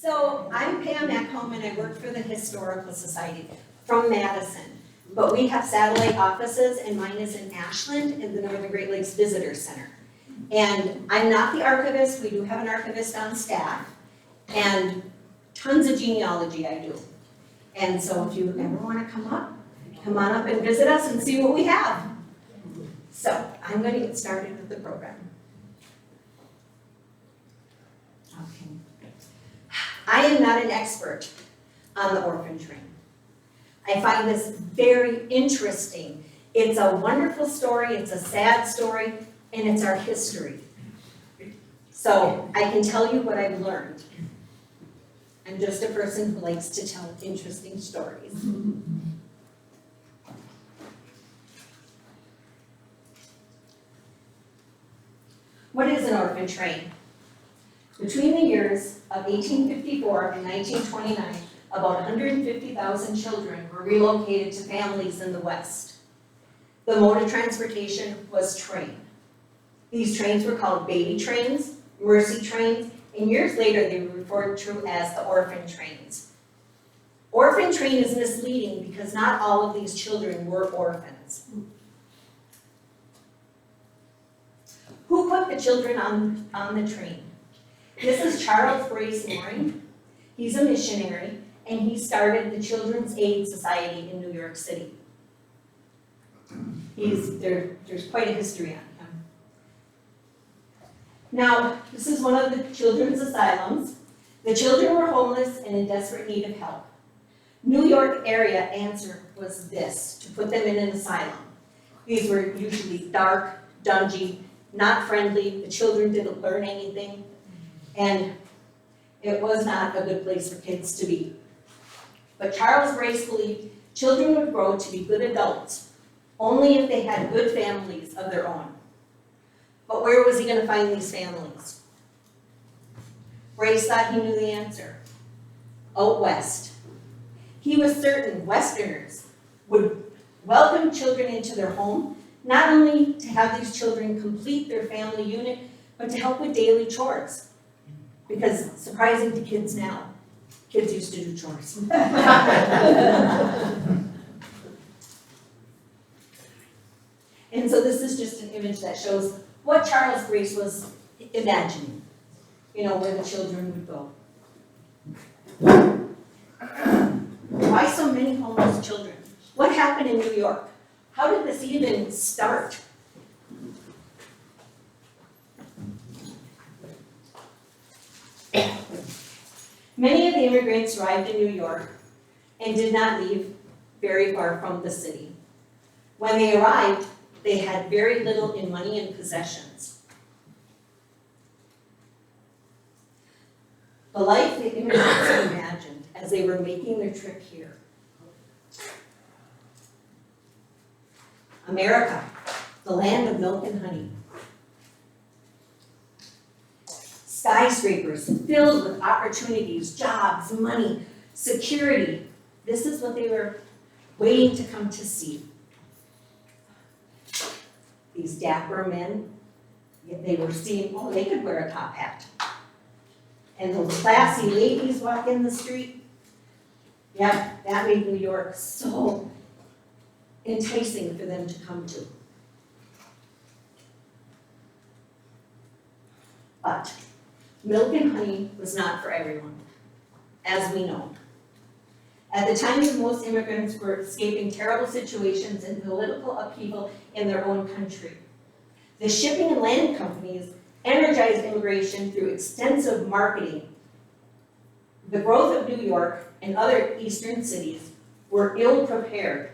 So I'm Pam Ekholm and I work for the Historical Society from Madison. But we have satellite offices and mine is in Ashland in the Northern Great Lakes Visitor Center. And I'm not the archivist, we do have an archivist on staff. And tons of genealogy I do. And so if you ever want to come on up and visit us and see what we have. So I'm going to get started with the program. Okay. I am not an expert on the Orphan Train. I find this very interesting. It's a wonderful story, it's a sad story, and it's our history. So I can tell you what I've learned. I'm just a person who likes to tell interesting stories. What is an orphan train? Between the years of 1854 and 1929, about 150,000 children were relocated to families in the West. The mode of transportation was train. These trains were called baby trains, mercy trains, and years later they were referred to as the orphan trains. Orphan train is misleading because not all of these children were orphans. Who put the children on the train? This is Charles Brace Loring. He's a missionary, and he started the Children's Aid Society in New York City. There's quite a history on him. Now, this is one of the children's asylums. The children were homeless and in desperate need of help. New York area answer was this, to put them in an asylum. These were usually dark, dungy, not friendly. The children didn't learn anything. And it was not a good place for kids to be. But Charles Brace believed children would grow to be good adults only if they had good families of their own. But where was he going to find these families? Brace thought he knew the answer. Out west. He was certain Westerners would welcome children into their home, not only to have these children complete their family unit, but to help with daily chores. Because surprising to kids now, kids used to do chores. And so this is just an image that shows what Charles Brace was imagining, where the children would go. Why so many homeless children? What happened in New York? How did this even start? Many of the immigrants arrived in New York and did not leave very far from the city. When they arrived, they had very little in money and possessions. The life the immigrants imagined as they were making their trip here. America, the land of milk and honey. Skyscrapers filled with opportunities, jobs, money, security. This is what they were waiting to come to see. These dapper men, they were seeing, they could wear a top hat. And those classy ladies walk in the street. Yeah, that made New York so enticing for them to come to. But milk and honey was not for everyone, as we know. At the time, most immigrants were escaping terrible situations and political upheaval in their own country. The shipping and land companies energized immigration through extensive marketing. The growth of New York and other eastern cities were ill-prepared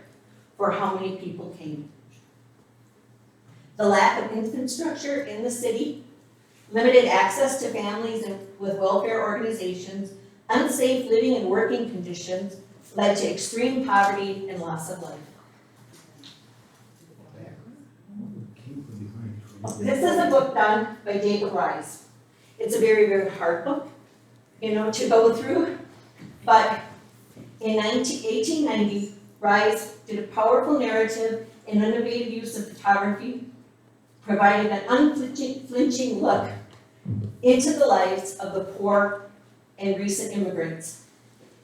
for how many people came. The lack of infrastructure in the city, limited access to families with welfare organizations, unsafe living and working conditions led to extreme poverty and loss of life. This is a book done by Jacob Riis. It's a very, very hard book, to go through. But in 1890, Riis did a powerful narrative and innovative use of photography, providing an unflinching look into the lives of the poor and recent immigrants.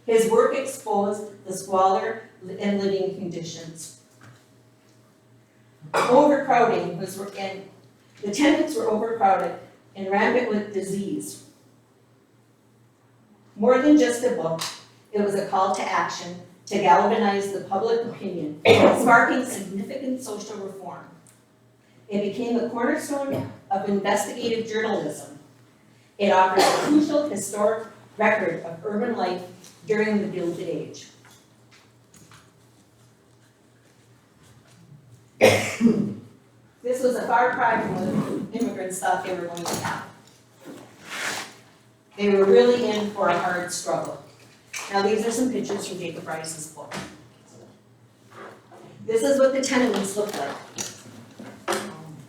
His work exposed the squalor and living conditions. Overcrowding was, and the tenants were overcrowded and rampant with disease. More than just a book, it was a call to action to galvanize the public opinion, sparking significant social reform. It became a cornerstone of investigative journalism. It offers a crucial historic record of urban life during the Gilded Age. This was a far cry from what immigrants thought they were going to have. They were really in for a hard struggle. Now these are some pictures from Jacob Rice's book. This is what the tenements look like.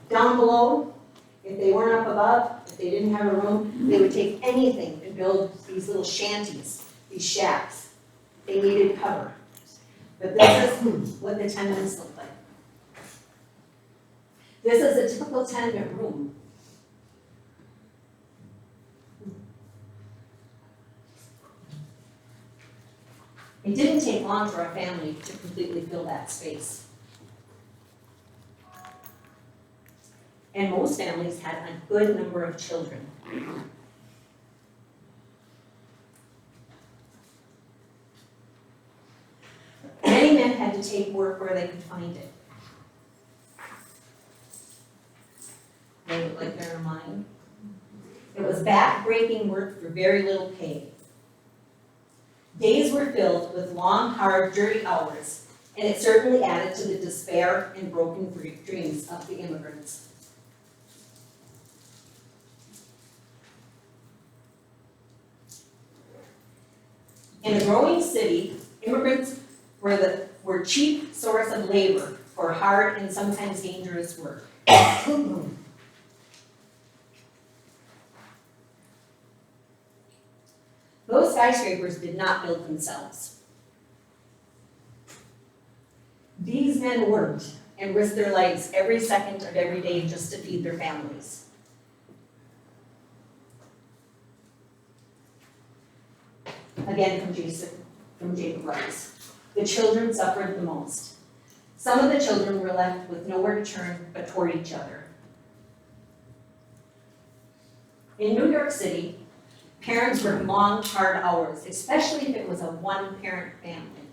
Down below, if they weren't up above, if they didn't have a room, they would take anything and build these little shanties, these shacks. They needed cover. But this is what the tenements look like. This is a typical tenement room. It didn't take long for a family to completely fill that space. And most families had a good number of children. Many men had to take work where they could find it. They look like they're in a mine. It was back-breaking work for very little pay. Days were filled with long, hard, dirty hours, and it certainly added to the despair and broken dreams of the immigrants. In a growing city, immigrants were cheap source of labor for hard and sometimes dangerous work. Those skyscrapers did not build themselves. These men worked and risked their lives every second of every day just to feed their families. Again, from Jacob Rice. The children suffered the most. Some of the children were left with nowhere to turn but toward each other. In New York City, parents worked long, hard hours, especially if it was a one-parent family.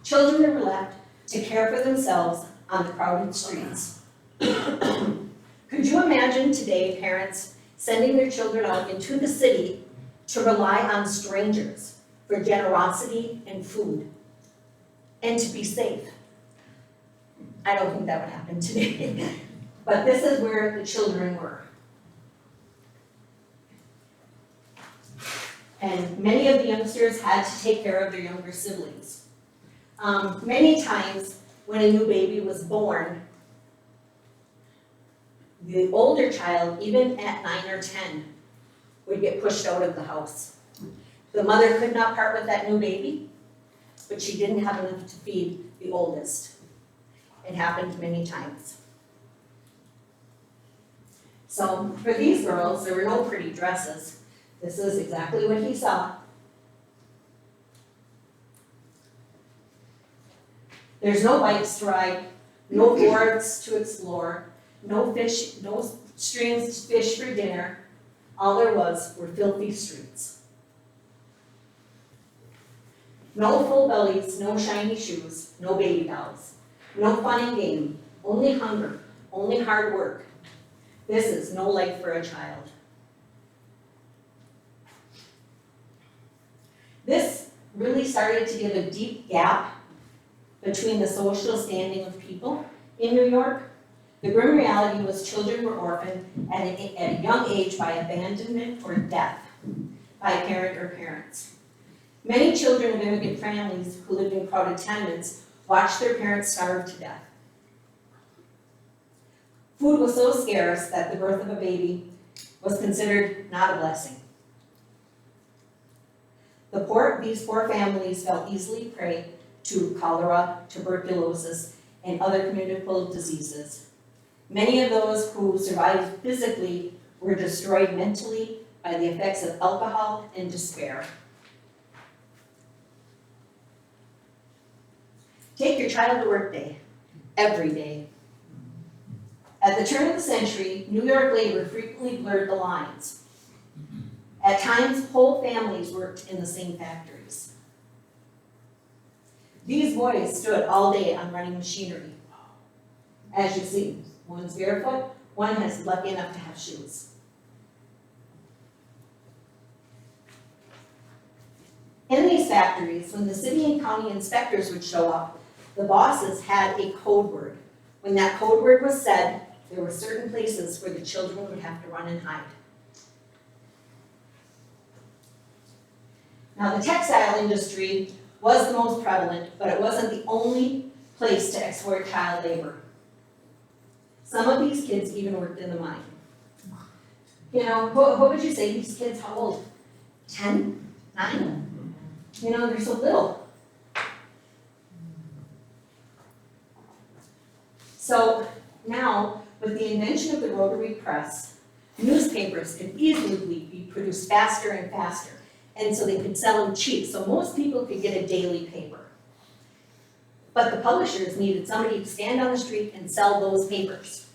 Children were left to care for themselves on the crowded streets. Could you imagine today parents sending their children out into the city to rely on strangers for generosity and food and to be safe? I don't think that would happen today. But this is where the children were. And many of the youngsters had to take care of their younger siblings. Many times when a new baby was born, the older child, even at 9 or 10, would get pushed out of the house. The mother could not part with that new baby, but she didn't have enough to feed the oldest. It happened many times. So for these girls, there were no pretty dresses. This is exactly what he saw. There's no bikes to ride, no boards to explore, no streams to fish for dinner. All there were filthy streets. No full bellies, no shiny shoes, no baby dolls, no fun and game, only hunger, only hard work. This is no life for a child. This really started to give a deep gap between the social standing of people in New York. The grim reality was children were orphaned at a young age by abandonment or death by a parent or parents. Many children of immigrant families who lived in crowded tenements watched their parents starve to death. Food was so scarce that the birth of a baby was considered not a blessing. These poor families fell easily prey to cholera, tuberculosis, and other communicable diseases. Many of those who survived physically were destroyed mentally, by the effects of alcohol and despair. Take your child to work day, every day. At the turn of the century, New York labor frequently blurred the lines. At times, whole families worked in the same factories. These boys stood all day on running machinery. As you see, one's barefoot, one is lucky enough to have shoes. In these factories, when the city and county inspectors would show up, the bosses had a code word. When that code word was said, there were certain places where the children would have to run and hide. Now, the textile industry was the most prevalent, but it wasn't the only place to exploit child labor. Some of these kids even worked in the mine. You know, what would you say these kids, how old? 10? 9? You know, they're so little. So now, with the invention of the rotary press, newspapers could easily be produced faster and faster. And so they could sell them cheap, so most people could get a daily paper. But the publishers needed somebody to stand on the street and sell those papers.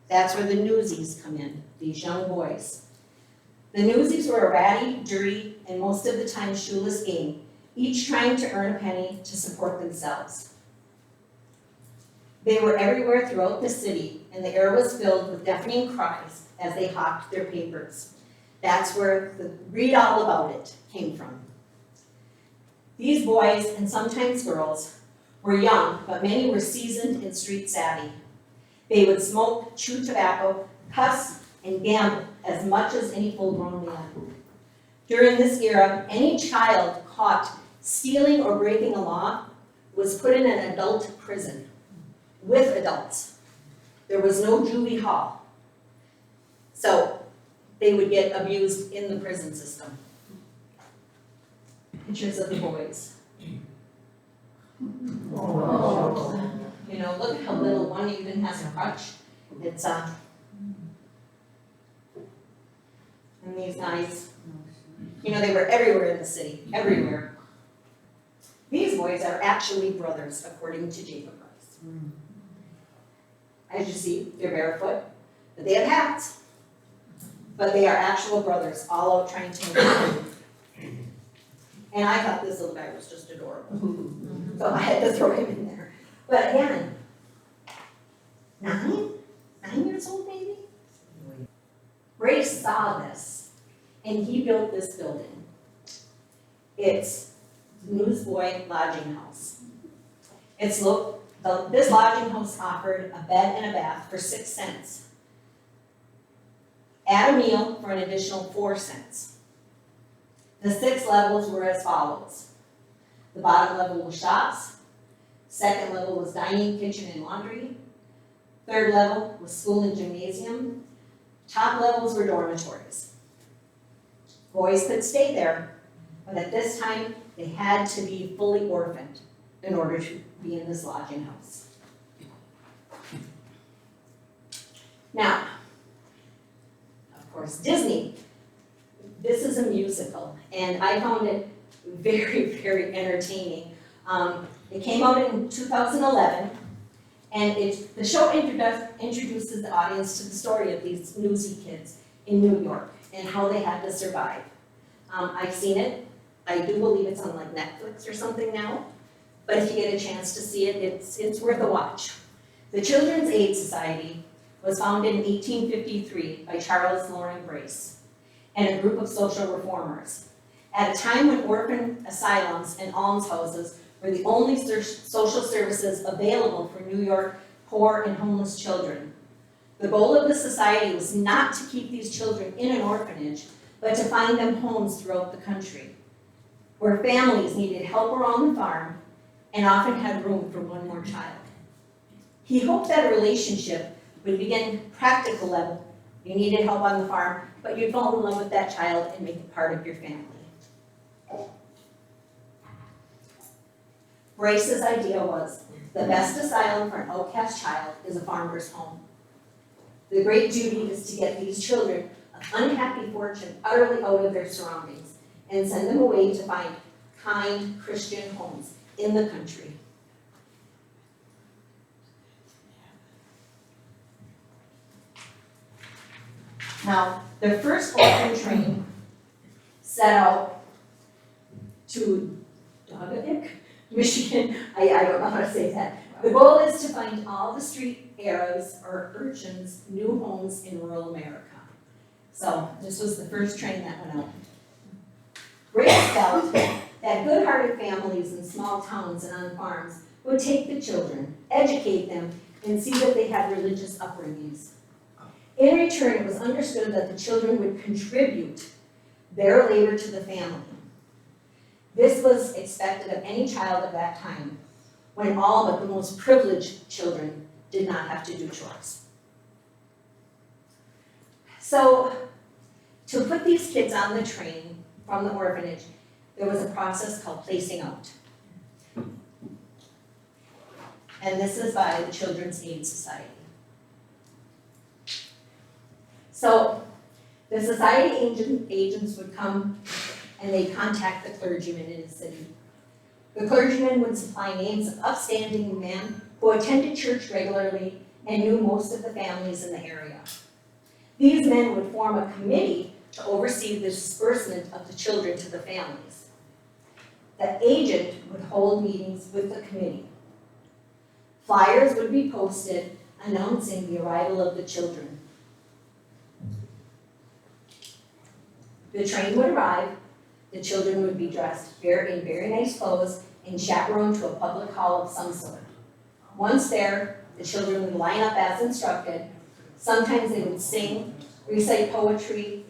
That's where the newsies come in, these young boys. The newsies were a ratty, dirty, and most of the time shoeless gang, each trying to earn a penny to support themselves. They were everywhere throughout the city, and the air was filled with deafening cries as they hawked their papers. That's where the read all about it came from. These boys, and sometimes girls, were young, but many were seasoned and street savvy. They would smoke, chew tobacco, cuss, and gamble as much as any full-grown man. During this era, any child caught stealing or breaking a law was put in an adult prison with adults. There was no juvie hall. So they would get abused in the prison system. Pictures of the boys. Oh. You know, look at how little one even has a crutch. It's and these guys, you know, they were everywhere in the city, everywhere. These boys are actually brothers, according to Jacob Rice. As you see, they're barefoot, but they have hats. But they are actual brothers, all out trying to make money. And I thought this little guy was just adorable. So I had to throw him in there. But again, 9 years old maybe? Brace saw this, and he built this building. It's Newsboy Lodging House. This lodging house offered a bed and a bath for 6 cents. Add a meal for an additional 4 cents. The 6 levels were as follows. The bottom level was shops. Second level was dining, kitchen, and laundry. Third level was school and gymnasium. Top levels were dormitories. Boys could stay there, but at this time, they had to be fully orphaned in order to be in this lodging house. Now, of course, Disney. This is a musical, and I found it very, very entertaining. It came out in 2011, and the show introduces the audience to the story of these newsy kids in New York and how they had to survive. I've seen it. I do believe it's on like Netflix or something now, but if you get a chance to see it, it's worth a watch. The Children's Aid Society was founded in 1853 by Charles Loring Brace and a group of social reformers. At a time when orphan asylums and almshouses were the only social services available for New York poor and homeless children. The goal of the society was not to keep these children in an orphanage, but to find them homes throughout the country, where families needed help around the farm and often had room for one more child. He hoped that a relationship would begin practical level. You needed help on the farm, but you'd fall in love with that child and make it part of your family. Brace's idea was, the best asylum for an outcast child is a farmer's home. The great duty is to get these children of unhappy fortune utterly out of their surroundings and send them away to find kind Christian homes in the country. Now, the first orphan train set out to Doggick, Michigan. I don't know how to say that. The goal is to find all the street Arabs or urchins new homes in rural America. So this was the first train that went out. Grace felt that good-hearted families in small towns and on farms would take the children, educate them, and see that they had religious upbringings. In return, it was understood that the children would contribute their labor to the family. This was expected of any child of that time, when all but the most privileged children did not have to do chores. So, to put these kids on the train from the orphanage, there was a process called placing out. And this is by the Children's Aid Society. So, the society agents would come and they'd contact the clergyman in the city. The clergyman would supply names of upstanding men who attended church regularly and knew most of the families in the area. These men would form a committee to oversee the disbursement of the children to the families. The agent would hold meetings with the committee. Flyers would be posted announcing the arrival of the children. The train would arrive, the children would be dressed in very nice clothes and chaperoned to a public hall of some sort. Once there, the children would line up as instructed. Sometimes they would sing, recite poetry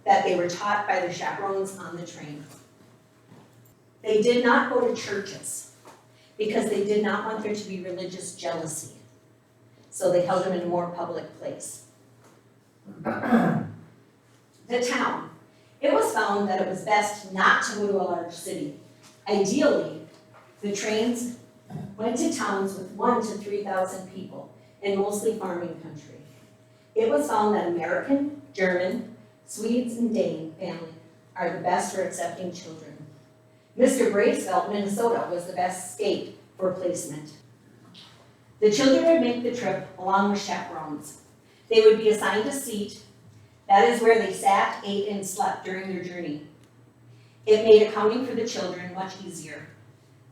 that they were taught by the chaperones on the train. They did not go to churches because they did not want there to be religious jealousy. So they held them in a more public place. The town. It was found that it was best not to go to a large city. Ideally, the trains went to towns with 1,000 to 3,000 people and mostly farming country. It was found that American, German, Swedes, and Dane family are the best for accepting children. Mr. Brace felt Minnesota was the best state for placement. The children would make the trip along with chaperones. They would be assigned a seat. That is where they sat, ate, and slept during their journey. It made accounting for the children much easier.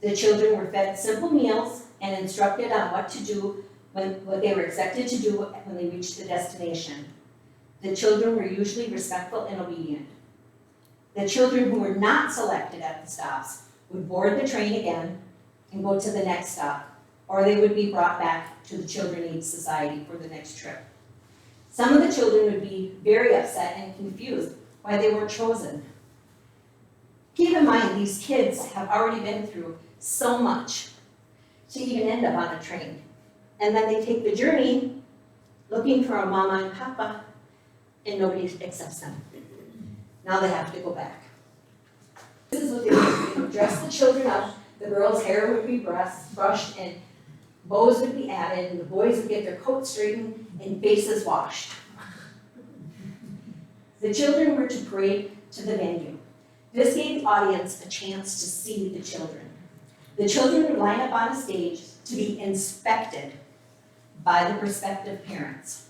The children were fed simple meals and instructed on what to do what they were expected to do when they reached the destination. The children were usually respectful and obedient. The children who were not selected at the stops would board the train again and go to the next stop, or they would be brought back to the Children's Aid Society for the next trip. Some of the children would be very upset and confused why they weren't chosen. Keep in mind, these kids have already been through so much to even end up on a train. And then they take the journey looking for a mama and papa, and nobody accepts them. Now they have to go back. This is what they would do. Dress the children up, the girls' hair would be brushed, and bows would be added, and the boys would get their coats straightened and faces washed. The children were to parade to the venue. This gave the audience a chance to see the children. The children would line up on a stage to be inspected by the prospective parents.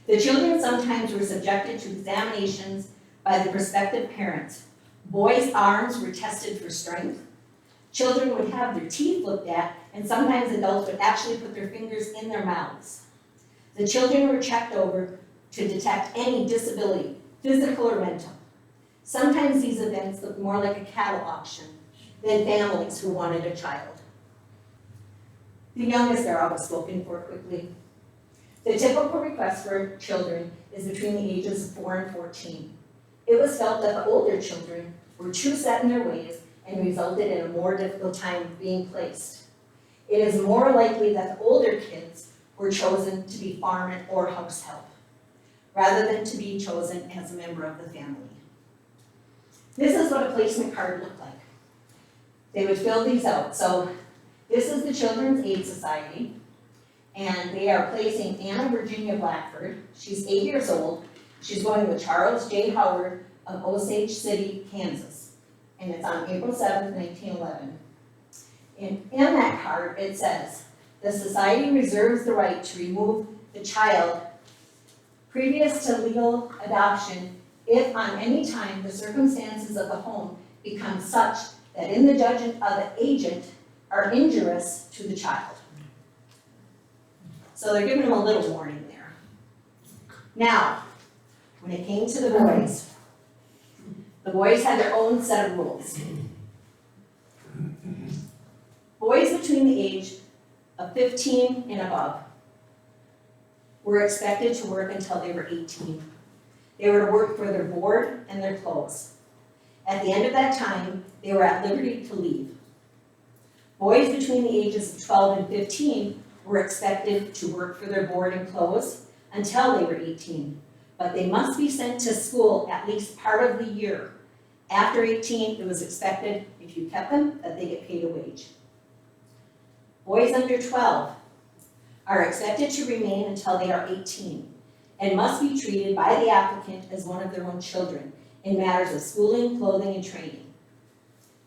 The children sometimes were subjected to examinations by the prospective parents. Boys' arms were tested for strength. Children would have their teeth looked at, and sometimes adults would actually put their fingers in their mouths. The children were checked over to detect any disability, physical or mental. Sometimes these events looked more like a cattle auction than families who wanted a child. The youngest are always spoken for quickly. The typical request for children is between the ages of 4 and 14. It was felt that the older children were too set in their ways and resulted in a more difficult time being placed. It is more likely that the older kids were chosen to be farm or house help, rather than to be chosen as a member of the family. This is what a placement card looked like. They would fill these out. So this is the Children's Aid Society, and they are placing Anna Virginia Blackford. She's 8 years old. She's going with Charles J. Howard of Osage City, Kansas. And it's on April 7th, 1911. In that card, it says, the society reserves the right to remove the child previous to legal adoption if on any time the circumstances of the home become such that in the judgment of the agent are injurious to the child. So they're giving them a little warning there. Now, when it came to the boys had their own set of rules. Boys between the age of 15 and above were expected to work until they were 18. They were to work for their board and their clothes. At the end of that time, they were at liberty to leave. Boys between the ages of 12 and 15 were expected to work for their board and clothes until they were 18, but they must be sent to school at least part of the year. After 18, it was expected, if you kept them, that they get paid a wage. Boys under 12 are expected to remain until they are 18 and must be treated by the applicant as one of their own children in matters of schooling, clothing, and training.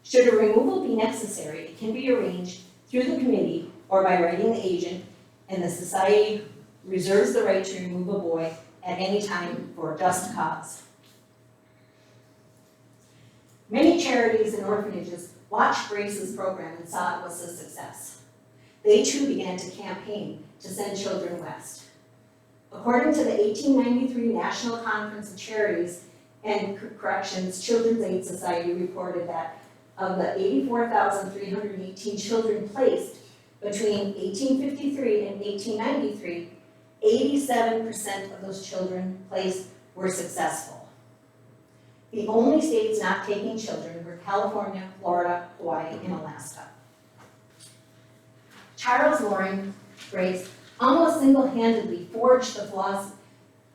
Should a removal be necessary, it can be arranged through the committee or by writing the agent, and the society reserves the right to remove a boy at any time for a just cause. Many charities and orphanages watched Grace's program and saw it was a success. They too began to campaign to send children west. According to the 1893 National Conference of Charities and Corrections Children's Aid Society reported that of the 84,318 children placed between 1853 and 1893, 87% of those children placed were successful. The only states not taking children were California, Florida, Hawaii, and Alaska. Charles Loring Grace almost single-handedly forged the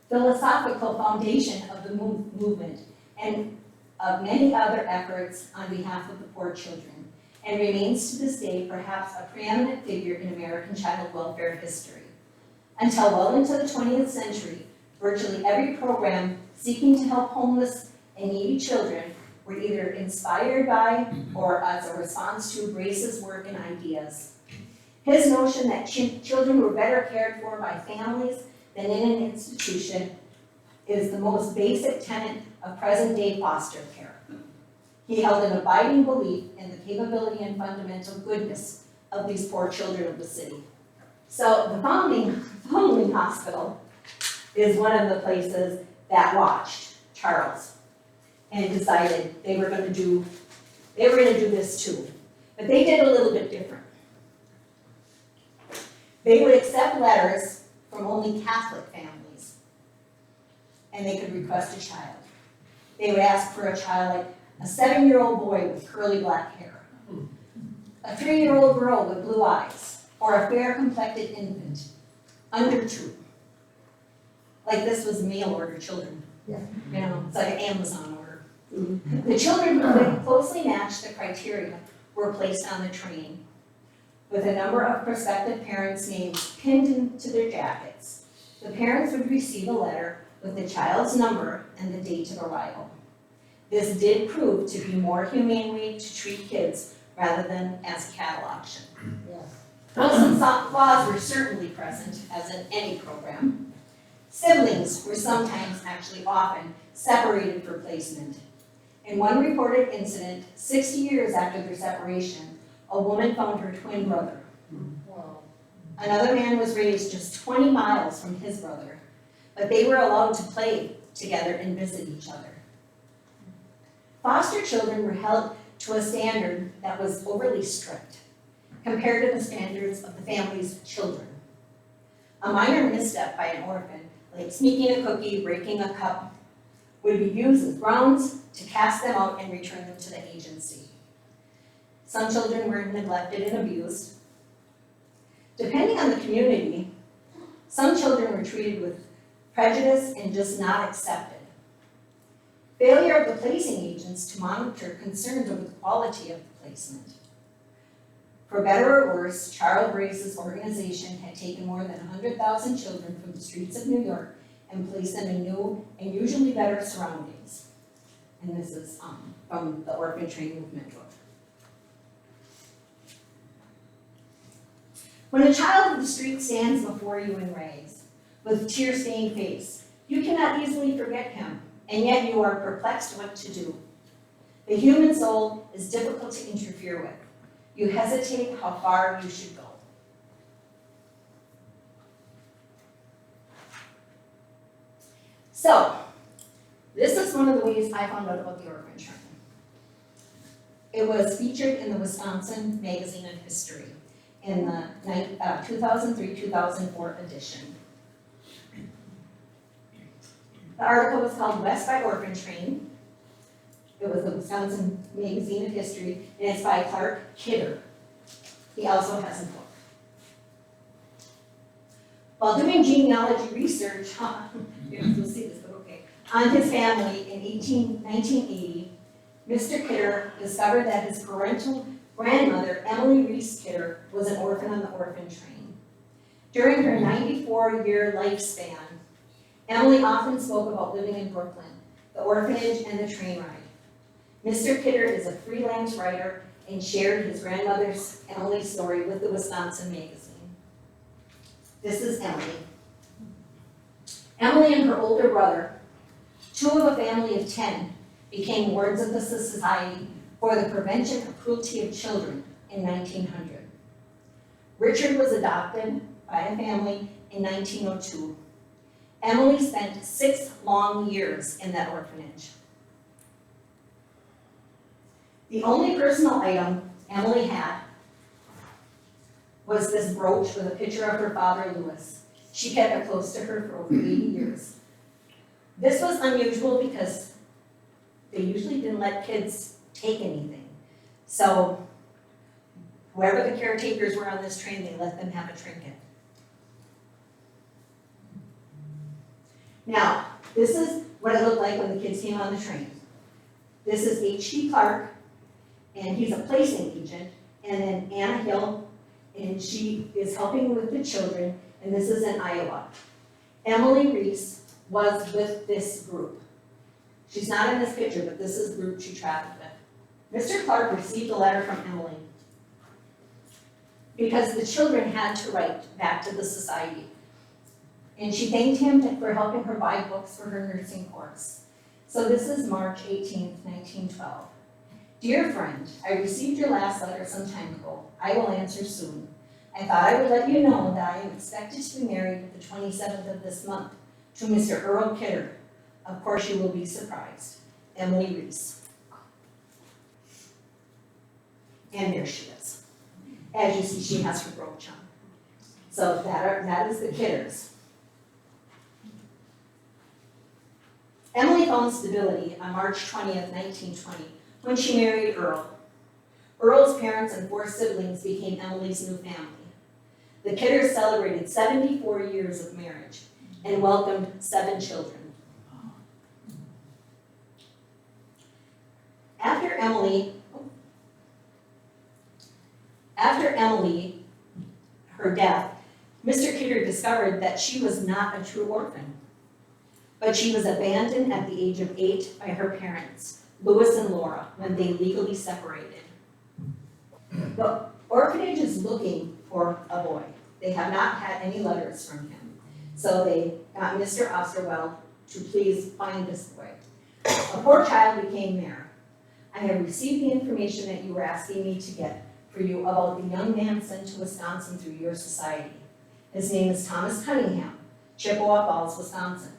philosophical foundation of the movement and of many other efforts on behalf of the poor children, and remains to this day perhaps a preeminent figure in American child welfare history. Until well into the 20th century, virtually every program seeking to help homeless and needy children were either inspired by or as a response to Grace's work and ideas. His notion that children were better cared for by families than in an institution is the most basic tenet of present-day foster care. He held an abiding belief in the capability and fundamental goodness of these poor children of the city. So the founding hospital is one of the places that watched Charles and decided they were going to do this too. But they did a little bit different. They would accept letters from only Catholic families, and they could request a child. They would ask for a child like a 7-year-old boy with curly black hair, a 3-year-old girl with blue eyes, or a fair-complected infant, under 2. Like this was mail order children. Yeah. You know, it's like an Amazon order. Mm-hmm. The children who closely matched the criteria were placed on the train, with a number of prospective parents' names pinned into their jackets. The parents would receive a letter with the child's number and the date of arrival. This did prove to be more humane way to treat kids rather than as a cattle auction. Yes. While some flaws were certainly present, as in any program, siblings were sometimes, actually often, separated for placement. In one reported incident, 60 years after their separation, a woman found her twin brother. Wow. Another man was raised just 20 miles from his brother, but they were allowed to play together and visit each other. Foster children were held to a standard that was overly strict compared to the standards of the family's children. A minor misstep by an orphan, like sneaking a cookie, breaking a cup, would be used as grounds to cast them out and return them to the agency. Some children were neglected and abused. Depending on the community, some children were treated with prejudice and just not accepted. Failure of the placing agents to monitor concerns over the quality of the placement. For better or worse, Charles Grace's organization had taken more than 100,000 children from the streets of New York and place them in new and usually better surroundings. And this is from the Orphan Train movement book. When a child of the street stands before you in rags, with tear-stained face, you cannot easily forget him, and yet you are perplexed what to do. The human soul is difficult to interfere with. You hesitate how far you should go. So, this is one of the ways I found out about the Orphan Train. It was featured in the Wisconsin Magazine of History in the 2003-2004 edition. The article was called West by Orphan Train. It was the Wisconsin Magazine of History, and it's by Clark Kidder. He also has a book. While doing genealogy research, you don't have to see this, but okay, on his family in 1980, Mr. Kidder discovered that his parental grandmother, Emily Reese Kidder, was an orphan on the Orphan Train. During her 94-year lifespan, Emily often spoke about living in Brooklyn, the orphanage, and the train ride. Mr. Kidder is a freelance writer and shared his grandmother's Emily's story with the Wisconsin Magazine. This is Emily. Emily and her older brother, two of a family of 10, became wards of the Society for the Prevention of Cruelty of Children in 1900. Richard was adopted by a family in 1902. Emily spent 6 long years in that orphanage. The only personal item Emily had was this brooch with a picture of her father, Lewis. She kept it close to her for over 80 years. This was unusual because they usually didn't let kids take anything. So whoever the caretakers were on this train, they let them have a trinket. Now, this is what it looked like when the kids came on the train. This is H.D. Clark, and he's a placing agent, and then Anna Hill, and she is helping with the children, and this is in Iowa. Emily Reese was with this group. She's not in this picture, but this is the group she traveled with. Mr. Clark received a letter from Emily because the children had to write back to the society. And she thanked him for helping her buy books for her nursing course. So this is March 18th, 1912. Dear friend, I received your last letter some time ago. I will answer soon. I thought I would let you know that I am expected to be married the 27th of this month to Mr. Earl Kidder. Of course you will be surprised. Emily Reese. And there she is. As you see, she has her brooch on. So that is the Kidders. Emily found stability on March 20th, 1920, when she married Earl. Earl's parents and 4 siblings became Emily's new family. The Kidders celebrated 74 years of marriage and welcomed 7 children. After Emily, her death, Mr. Kidder discovered that she was not a true orphan, but she was abandoned at the age of 8 by her parents, Louis and Laura, when they legally separated. The orphanage is looking for a boy. They have not had any letters from him. So they got Mr. Osterweld to please find this boy. A poor child became mayor. I have received the information that you were asking me to get for you about the young man sent to Wisconsin through your society. His name is Thomas Cunningham, Chippewa Falls, Wisconsin.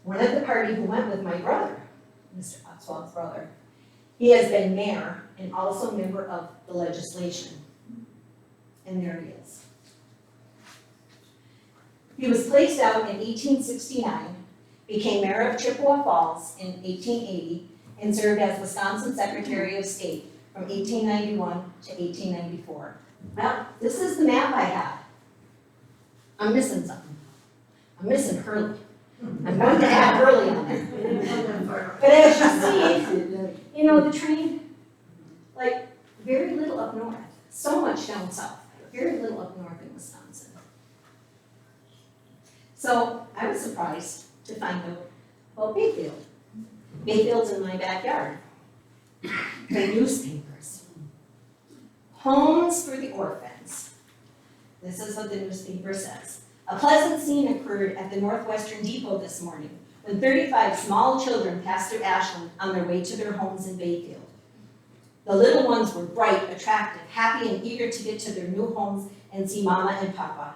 One of the party who went with my brother, Mr. Oswald's brother. He has been mayor and also member of the legislation. And there he is. He was placed out in 1869, became mayor of Chippewa Falls in 1880, and served as Wisconsin Secretary of State from 1891 to 1894. Well, this is the map I have. I'm missing something. I'm missing Hurley. I'm going to add Hurley on there. But as you see, the train, like, very little up north. So much down south, but very little up north in Wisconsin. So I was surprised to find out about Bayfield. Bayfield's in my backyard. The newspapers. Homes for the orphans. This is what the newspaper says. A pleasant scene occurred at the Northwestern Depot this morning when 35 small children passed through Ashland on their way to their homes in Bayfield. The little ones were bright, attractive, happy, and eager to get to their new homes and see Mama and Papa.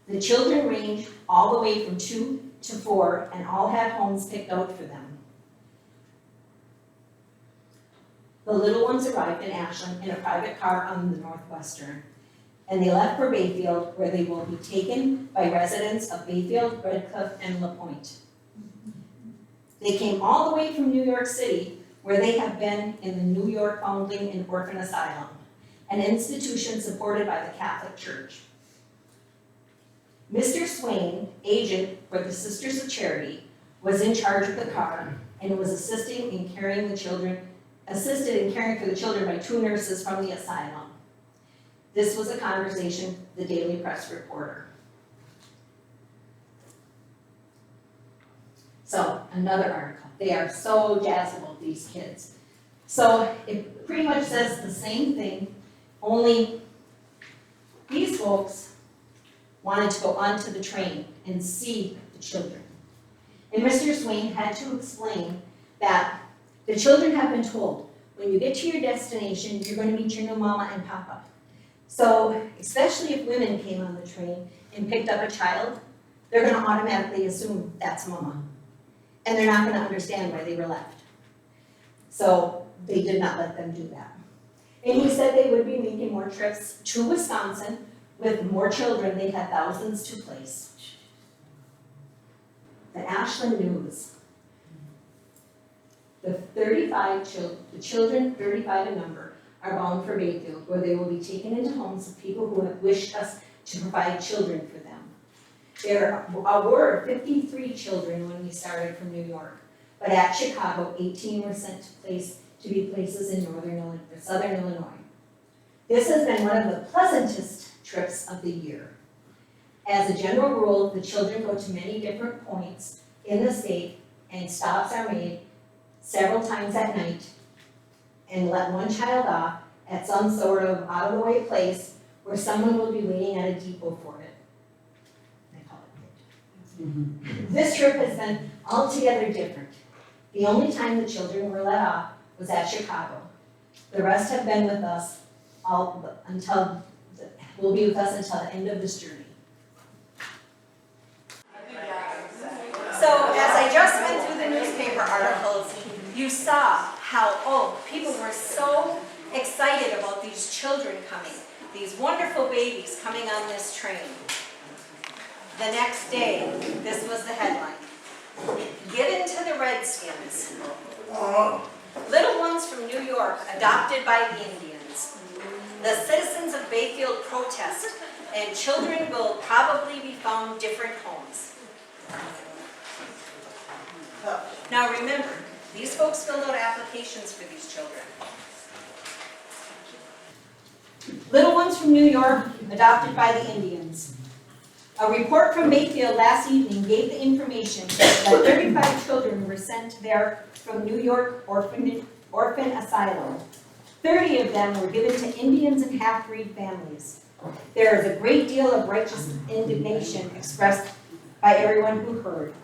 The children ranged all the way from 2 to 4 and all had homes picked out for them. The little ones arrived in Ashland in a private car on the Northwestern, and they left for Bayfield, where they will be taken by residents of Bayfield, Redcliffe, and LaPointe. They came all the way from New York City, where they have been in the New York Foundling and Orphan Asylum, an institution supported by the Catholic Church. Mr. Swain, agent for the Sisters of Charity, was in charge of the car and was assisted in caring for the children by 2 nurses from the asylum. This was a conversation, the Daily Press reporter. So, another article. They are so jazzed about these kids. So, it pretty much says the same thing, only these folks wanted to go onto the train and see the children. And Mr. Swain had to explain that the children have been told, when you get to your destination, you're going to meet your new Mama and Papa. So, especially if women came on the train and picked up a child, they're going to automatically assume that's Mama. And they're not going to understand why they were left. So, they did not let them do that. And he said they would be making more trips to Wisconsin. With more children, they had thousands to place. The Ashland News. The children, 35 in number, are bound for Bayfield, where they will be taken into homes of people who have wished us to provide children for them. There were 53 children when we started from New York, but at Chicago, 18 were sent to be places in southern Illinois. This has been one of the pleasantest trips of the year. As a general rule, the children go to many different points in the state, and stops are made several times at night, and let one child off at some sort of out-of-the-way place where someone will be waiting at a depot for it. They call it. This trip has been altogether different. The only time the children were let off was at Chicago. The rest have been with us will be with us until the end of this journey. So as I just went through the newspaper articles, you saw how, people were so excited about these children coming, these wonderful babies coming on this train. The next day, this was the headline. Given to the Redskins. Little ones from New York adopted by the Indians. The citizens of Bayfield protest, and children will probably be found different homes. Now remember, these folks filled out applications for these children. Little ones from New York adopted by the Indians. A report from Bayfield last evening gave the information that 35 children were sent there from New York Orphan Asylum. 30 of them were given to Indians and half-breed families. There is a great deal of righteous indignation expressed by everyone who heard.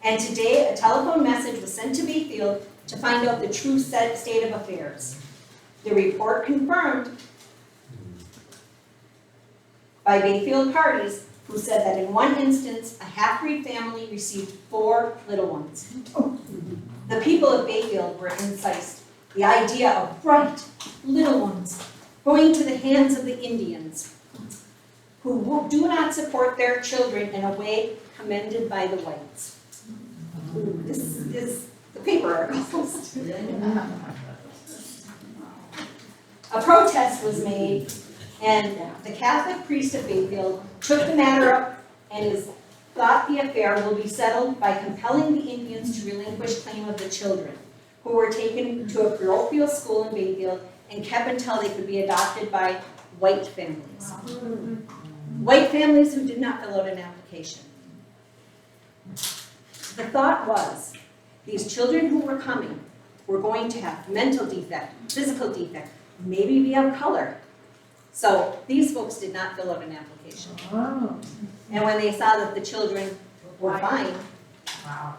And today, a telephone message was sent to Bayfield to find out the true state of affairs. The report confirmed by Bayfield parties who said that in one instance, a half-breed family received 4 little ones. The people of Bayfield were incensed. The idea of bright little ones going to the hands of the Indians, who do not support their children in a way commended by the whites. This is the paper articles. A protest was made, and the Catholic priest of Bayfield took the matter up and thought the affair will be settled by compelling the Indians to relinquish claim of the children, who were taken to a parochial school in Bayfield and kept until they could be adopted by white families. White families who did not fill out an application. The thought was, these children who were coming were going to have mental defect, physical defect, maybe be of color. So these folks did not fill out an application. Oh. And when they saw that the children were fine, Wow.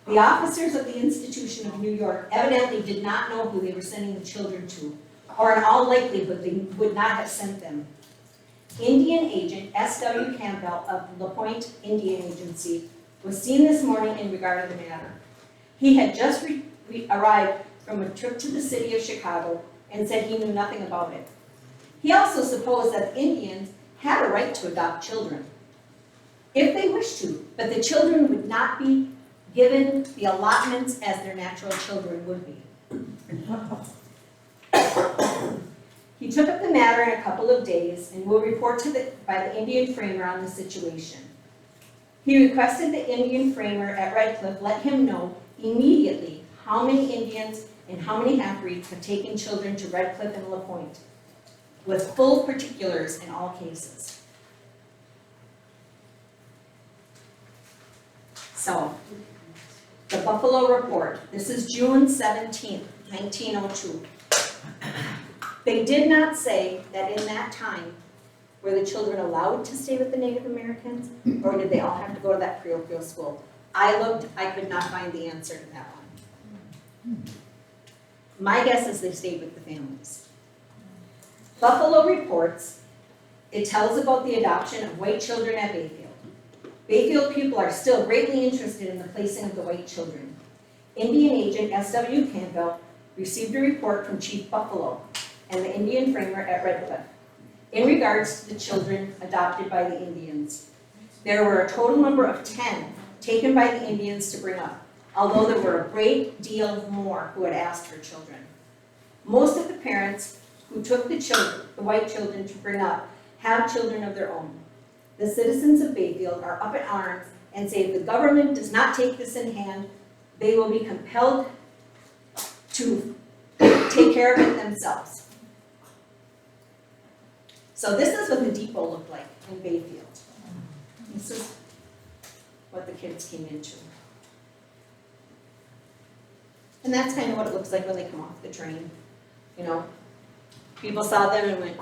the officers of the institution of New York evidently did not know who they were sending the children to, or in all likelihood, they would not have sent them. Indian agent S.W. Campbell of LaPointe Indian Agency was seen this morning in regard to the matter. He had just arrived from a trip to the city of Chicago and said he knew nothing about it. He also supposed that Indians had a right to adopt children, if they wished to, but the children would not be given the allotments as their natural children would be. He took up the matter in a couple of days and will report by the Indian framer on the situation. He requested the Indian framer at Redcliffe let him know immediately how many Indians and how many half-breeds have taken children to Redcliffe and LaPointe, with full particulars in all cases. So, the Buffalo Report. This is June 17th, 1902. They did not say that in that time, were the children allowed to stay with the Native Americans, or did they all have to go to that parochial school? I looked, I could not find the answer to that one. My guess is they stayed with the families. Buffalo reports, it tells about the adoption of white children at Bayfield. Bayfield people are still greatly interested in the placing of the white children. Indian agent S.W. Campbell received a report from Chief Buffalo and the Indian framer at Redcliffe in regards to the children adopted by the Indians. There were a total number of 10 taken by the Indians to bring up, although there were a great deal more who had asked for children. Most of the parents who took the white children to bring up, have children of their own. The citizens of Bayfield are up in arms and say if the government does not take this in hand, they will be compelled to take care of it themselves. So this is what the depot looked like in Bayfield. This is what the kids came into. And that's kind of what it looks like when they come off the train. You know, people saw them and went,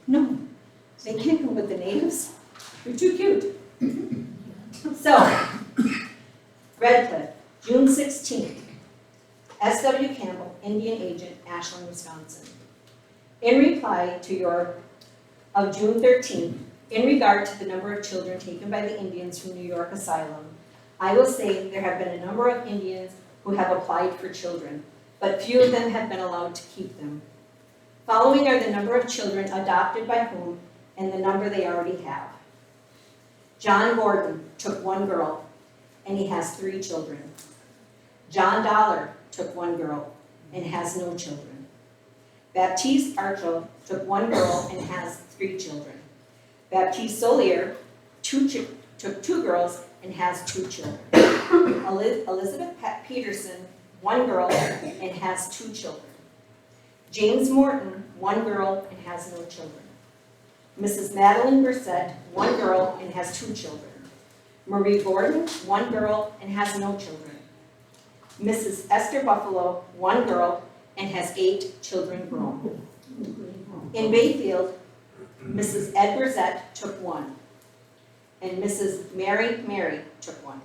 no, they can't go with the natives. They're too cute. So, Redcliffe, June 16th. S.W. Campbell, Indian agent, Ashland, Wisconsin. In reply to your of June 13th, in regard to the number of children taken by the Indians from New York Asylum, I will say there have been a number of Indians who have applied for children, but few of them have been allowed to keep them. Following are the number of children adopted by whom and the number they already have. John Gordon took one girl, and he has 3 children. John Dollar took one girl and has no children. Baptiste Archel took one girl and has 3 children. Baptiste Solier took 2 girls and has 2 children. Elizabeth Peterson, 1 girl and has 2 children. James Morton, 1 girl and has no children. Mrs. Madeline Brissett, 1 girl and has 2 children. Marie Gordon, 1 girl and has no children. Mrs. Esther Buffalo, 1 girl and has 8 children grown. In Bayfield, Mrs. Ed Brissett took 1, and Mrs. Mary took 1,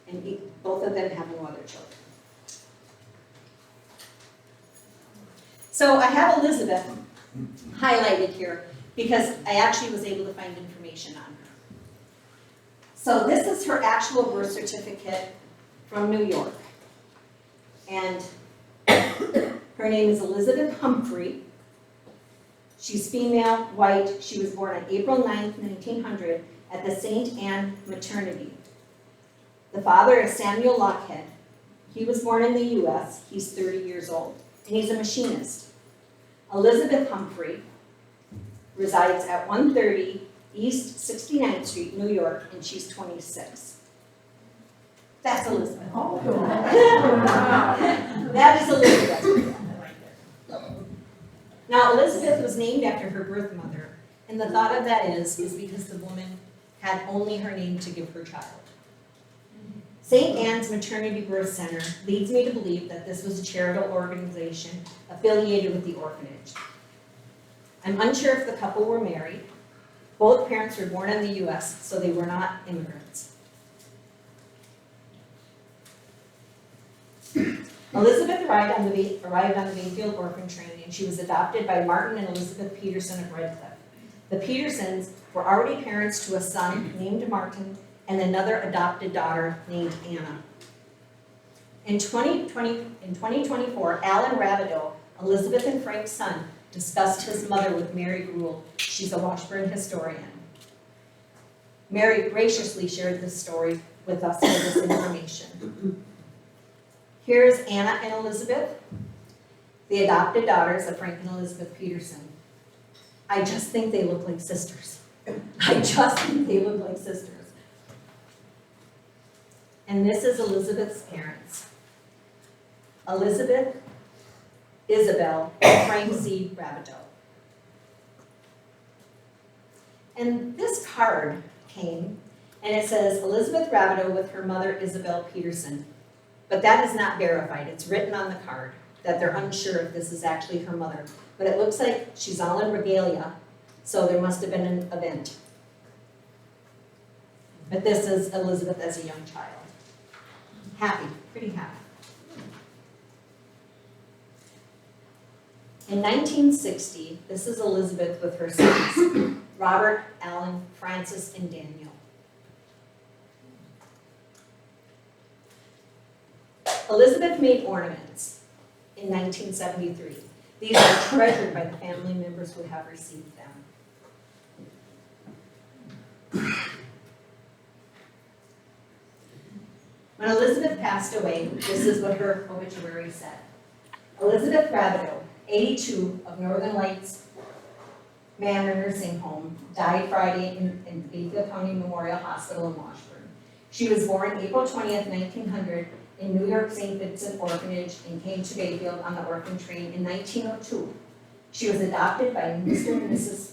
and both of them have no other children. So I have Elizabeth highlighted here because I actually was able to find information on her. So this is her actual birth certificate from New York. And her name is Elizabeth Humphrey. She's female, white. She was born on April 9th, 1900 at the St. Anne Maternity. The father is Samuel Lockhead. He was born in the U.S. He's 30 years old, and he's a machinist. Elizabeth Humphrey resides at 130 East 69th Street, New York, and she's 26. That's Elizabeth. Oh. That is Elizabeth. Now, Elizabeth was named after her birth mother, And the thought of that is because the woman had only her name to give her child. St. Anne's Maternity Birth Center leads me to believe that this was a charitable organization affiliated with the orphanage. I'm unsure if the couple were married. Both parents were born in the US, so they were not immigrants. Elizabeth arrived on the Bayfield Orphan Train, and she was adopted by Martin and Elizabeth Peterson of Redcliffe. The Petersons were already parents to a son named Martin and another adopted daughter named Anna. In 2024, Alan Rabideau, Elizabeth and Frank's son, discussed his mother with Mary Gould. She's a Washburn historian. Mary graciously shared this story with us for this information. Here's Anna and Elizabeth, the adopted daughters of Frank and Elizabeth Peterson. I just think they look like sisters. I just think they look like sisters. And this is Elizabeth's parents. Elizabeth, Isabel, and Frank C. Rabideau. And this card came, and it says Elizabeth Rabideau with her mother Isabel Peterson. But that is not verified. It's written on the card that they're unsure if this is actually her mother. But it looks like she's all in regalia, so there must have been an event. But this is Elizabeth as a young child. Happy, pretty happy. In 1960, this is Elizabeth with her sons, Robert, Alan, Francis, and Daniel. Elizabeth made ornaments in 1973. These are treasured by the family members who have received them. When Elizabeth passed away, this is what her obituary said. Elizabeth Rabideau, 82, of Northern Lights Manor Nursing Home, died Friday in Bayfield County Memorial Hospital in Washburn. She was born April 20th, 1900, in New York St. Vincent Orphanage and came to Bayfield on the Orphan Train in 1902. She was adopted by Mr. and Mrs.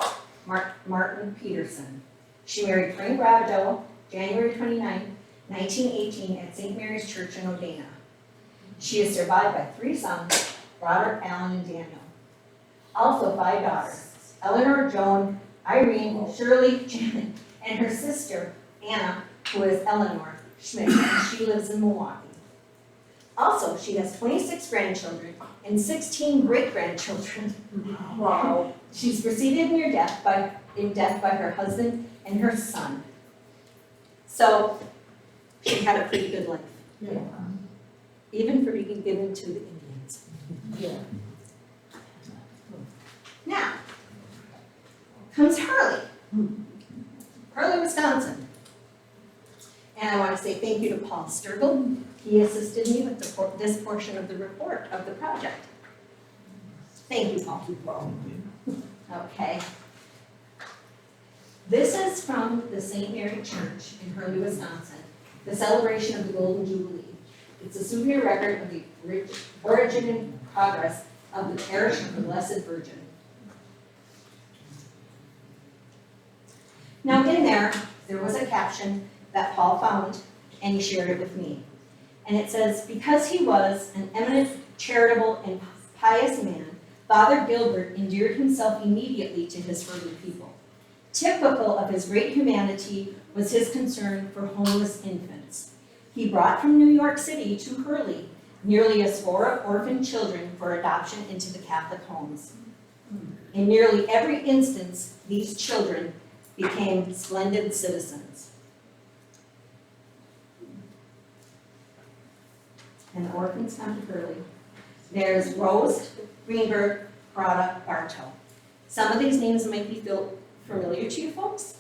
Martin Peterson. She married Frank Rabideau January 29, 1918 at St. Mary's Church in Odena. She is survived by 3 sons, Robert, Alan, and Daniel. Also 5 daughters, Eleanor, Joan, Irene, Shirley, Janet, and her sister, Anna, who is Eleanor Schmidt, and she lives in Milwaukee. Also, she has 26 grandchildren and 16 great-grandchildren. Wow. She's preceded in death by her husband and her son. So, she had a pretty good life. Yeah. Even for being given to the Indians. Yeah. Now, comes Hurley. Hurley, Wisconsin. And I want to say thank you to Paul Sturgill. He assisted me with this portion of the report of the project. Thank you, Paul. Okay. This is from the St. Mary Church in Hurley, Wisconsin, the celebration of the Golden Jubilee. It's a souvenir record of the origin and progress of the parish of the Blessed Virgin. Now in there was a caption that Paul found, and he shared it with me. And it says, because he was an eminent, charitable, and pious man, Father Gilbert endeared himself immediately to his Hurley people. Typical of his great humanity was his concern for homeless infants. He brought from New York City to Hurley nearly a score of orphan children for adoption into the Catholic homes. In nearly every instance, these children became splendid citizens. And the orphans come to Hurley. There's Rose, Greenberg, Prada, Bartow. Some of these names might be familiar to you folks.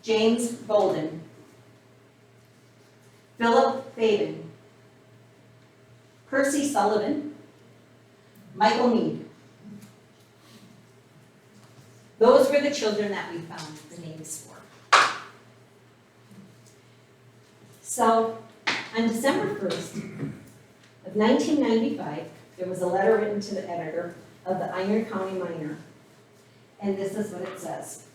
James Bolden, Philip Faden, Percy Sullivan, Michael Mead. Those were the children that we found the names for. So, on December 1st of 1995, there was a letter written to the editor of the Iron County Miner. and this is what it says.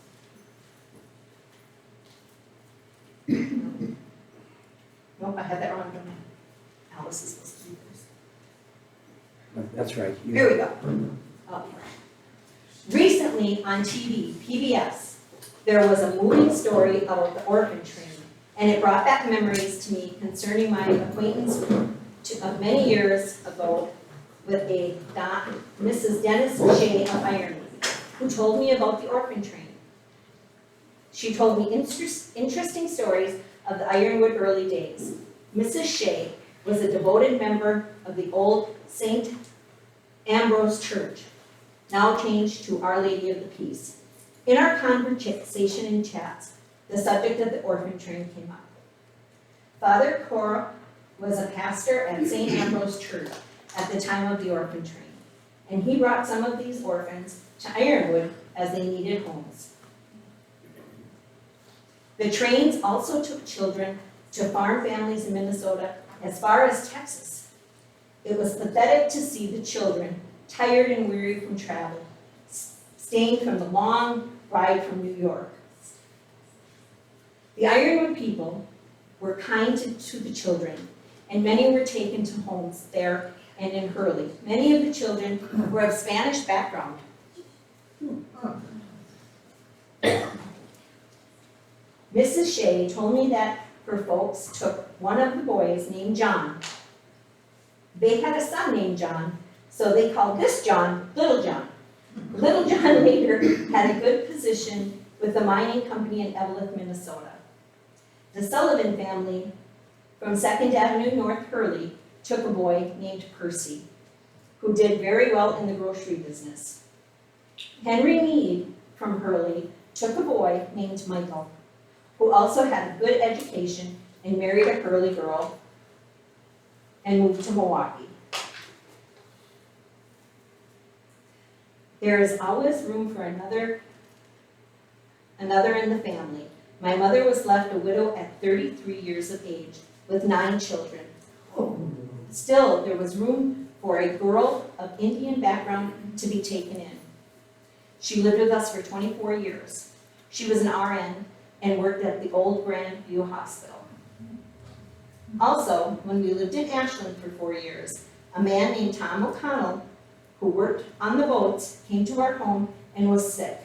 Nope, I had that wrong, don't I? Alice is supposed to be first. That's right. Here we go. Okay. Recently on TV, PBS, there was a moving story about the Orphan Train, and it brought back memories to me concerning my acquaintance of many years ago with a Mrs. Dennis Shea of Ironwood, who told me about the Orphan Train. She told me interesting stories of the Ironwood early days. Mrs. Shea was a devoted member of the old St. Ambrose Church, now changed to Our Lady of the Peace. In our conversation and chats, the subject of the Orphan Train came up. Father Cora was a pastor at St. Ambrose Church at the time of the Orphan Train, and he brought some of these orphans to Ironwood as they needed homes. The trains also took children to farm families in Minnesota as far as Texas. It was pathetic to see the children, tired and weary from travel, staying from the long ride from New York. The Ironwood people were kind to the children, and many were taken to homes there and in Hurley. Many of the children were of Spanish background. Mrs. Shea told me that her folks took one of the boys named John. They had a son named John, so they called this John Little John. Little John later had a good position with the mining company in Evelyn, Minnesota. The Sullivan family from 2nd Avenue North Hurley took a boy named Percy, who did very well in the grocery business. Henry Mead from Hurley took a boy named Michael, who also had a good education and married a Hurley girl and moved to Milwaukee. There is always room for another in the family. My mother was left a widow at 33 years of age with 9 children. Still, there was room for a girl of Indian background to be taken in. She lived with us for 24 years. She was an RN and worked at the old Grandview Hospital. Also, when we lived in Ashland for 4 years, a man named Tom O'Connell, who worked on the boats, came to our home and was sick.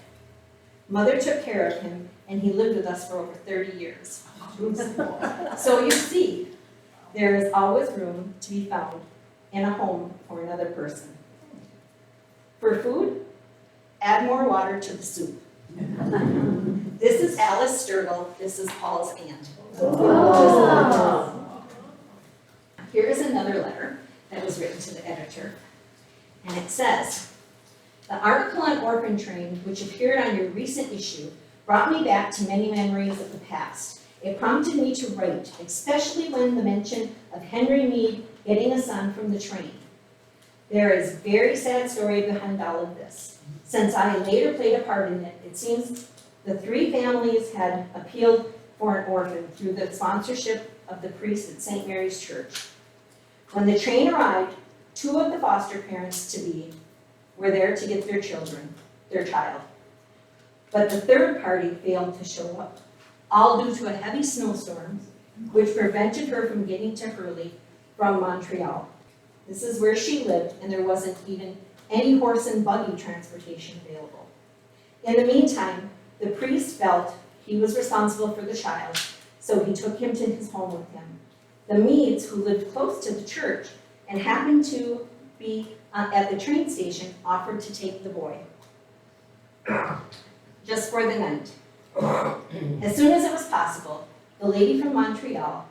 Mother took care of him, and he lived with us for over 30 years. So you see, there is always room to be found in a home for another person. For food, add more water to the soup. This is Alice Sturgill. This is Paul's aunt. Here is another letter that was written to the editor. And it says, the article on Orphan Train, which appeared on your recent issue, brought me back to many memories of the past. It prompted me to write, especially when the mention of Henry Mead getting a son from the train. There is a very sad story behind all of this. Since I later played a part in it, it seems the 3 families had appealed for an orphan through the sponsorship of the priest at St. Mary's Church. When the train arrived, 2 of the foster parents-to-be were there to get their child. But the 3rd party failed to show up, all due to a heavy snowstorm, which prevented her from getting to Hurley from Montreal. This is where she lived, and there wasn't even any horse and buggy transportation available. In the meantime, the priest felt he was responsible for the child, so he took him to his home with him. The Meads, who lived close to the church and happened to be at the train station, offered to take the boy, just for the night. As soon as it was possible, the lady from Montreal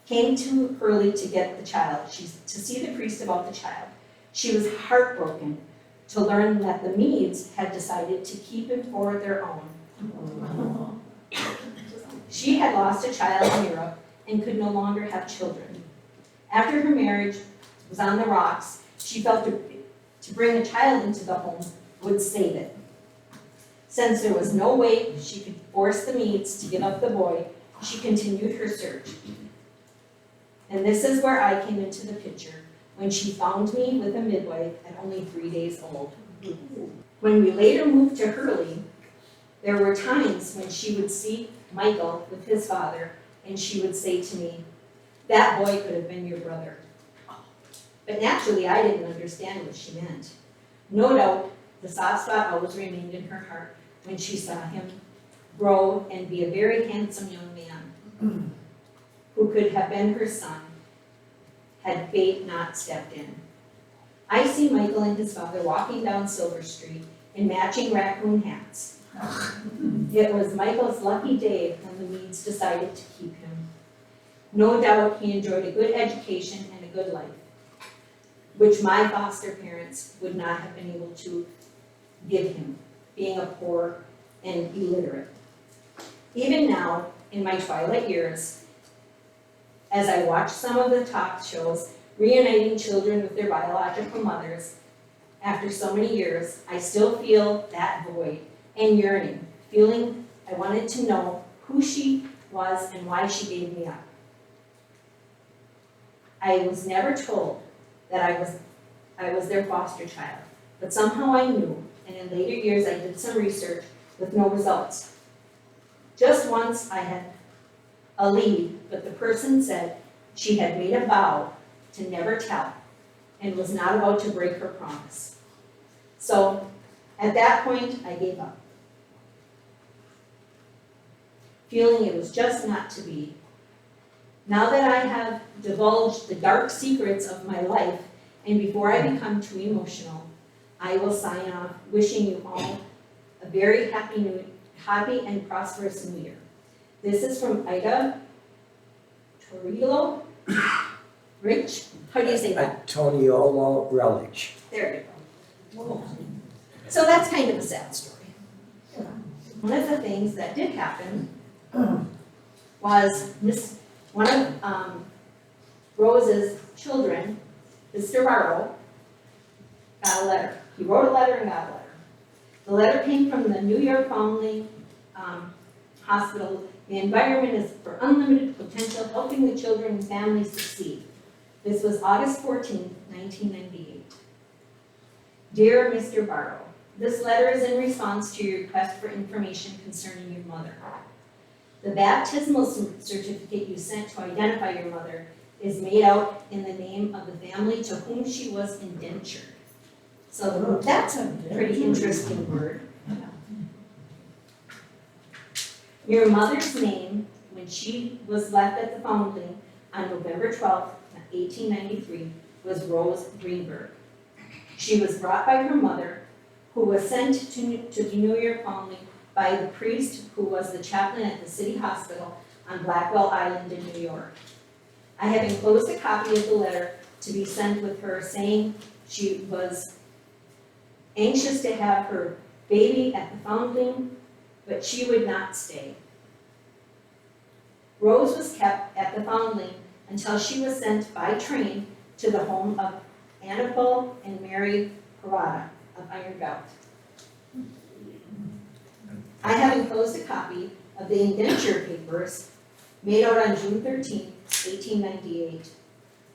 came to Hurley to get the child, to see the priest about the child. She was heartbroken to learn that the Meads had decided to keep him for their own. She had lost a child in Europe and could no longer have children. After her marriage was on the rocks, she felt to bring a child into the home would save it. Since there was no way she could force the Meads to give up the boy, she continued her search. And this is where I came into the picture, when she found me with a midwife at only 3 days old. When we later moved to Hurley, there were times when she would see Michael with his father, and she would say to me, "That boy could have been your brother." But naturally, I didn't understand what she meant. No doubt, the soft spot always remained in her heart when she saw him grow and be a very handsome young man who could have been her son had fate not stepped in. I see Michael and his father walking down Silver Street in matching raccoon hats. It was Michael's lucky day when the Meads decided to keep him. No doubt he enjoyed a good education and a good life, which my foster parents would not have been able to give him, being a poor and illiterate. Even now, in my twilight years, as I watch some of the talk shows reuniting children with their biological mothers, after so many years, I still feel that void and yearning, feeling I wanted to know who she was and why she gave me up. I was never told that I was their foster child, but somehow I knew, and in later years I did some research with no results. Just once I had a lead, but the person said she had made a vow to never tell and was not about to break her promise. So at that point, I gave up, feeling it was just not to be. Now that I have divulged the dark secrets of my life, and before I become too emotional, I will sign off wishing you all a very happy and prosperous New Year. This is from Ida Torillo Rich. How do you say that? Toniolo Relish. There you go. So that's kind of a sad story. One of the things that did happen was one of Rose's children, Mr. Barrow, got a letter. He wrote a letter and got a letter. The letter came from the New York Foundling Hospital. The environment is for unlimited potential, helping the children and families succeed. This was August 14, 1998. Dear Mr. Barrow, this letter is in response to your request for information concerning your mother. The baptismal certificate you sent to identify your mother is made out in the name of the family to whom she was indentured. So that's a pretty interesting word. Your mother's name, when she was left at the foundling on November 12, 1893, was Rose Greenberg. She was brought by her mother, who was sent to the New York Foundling by the priest who was the chaplain at the city hospital on Blackwell Island in New York. I have enclosed a copy of the letter to be sent with her, saying she was anxious to have her baby at the foundling, but she would not stay. Rose was kept at the foundling until she was sent by train to the home of Annabelle and Mary Parada of Iron Belt. I have enclosed a copy of the indenture papers made out on June 13, 1898.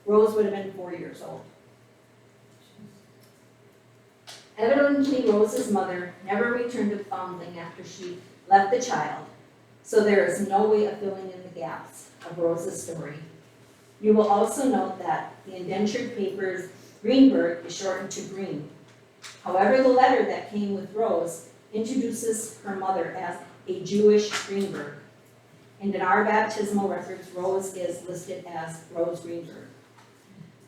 Rose would have been 4 years old. Evidently, Rose's mother never returned to the foundling after she left the child, so there is no way of filling in the gaps of Rose's story. You will also note that the indentured papers Greenberg is shortened to Green. However, the letter that came with Rose introduces her mother as a Jewish Greenberg, and in our baptismal records, Rose is listed as Rose Greenberg.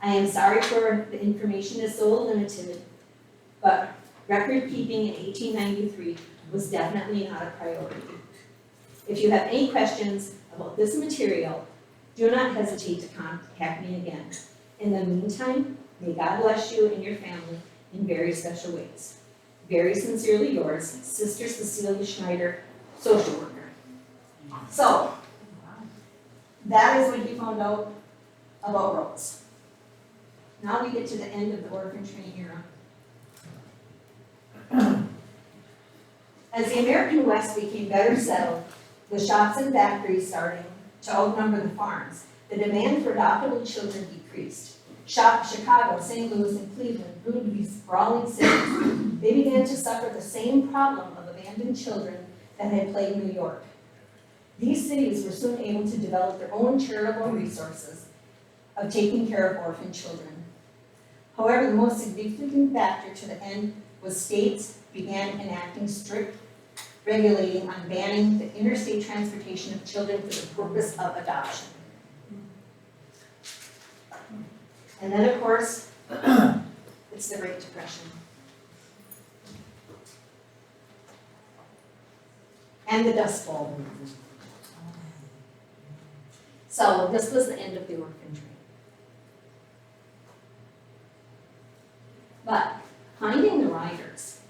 I am sorry for the information is so limited, but record keeping in 1893 was definitely not a priority. If you have any questions about this material, do not hesitate to contact me again. In the meantime, may God bless you and your family in very special ways. Very sincerely yours, Sister Cecilia Schneider, social worker. So, that is what you found out about Rose. Now we get to the end of the Orphan Train era. As the American West became better settled, with shops and factories starting to outnumber the farms, the demand for adoptable children decreased. Chicago, St. Louis, and Cleveland grew to be sprawling cities. They began to suffer the same problem of abandoned children that had plagued New York. These cities were soon able to develop their own charitable resources of taking care of orphan children. However, the most significant factor to the end was states began enacting strict regulating on banning the interstate transportation of children for the purpose of adoption. And then, of course, it's the Great Depression. And the Dust Bowl. So this was the end of the Orphan Train. But finding the riders.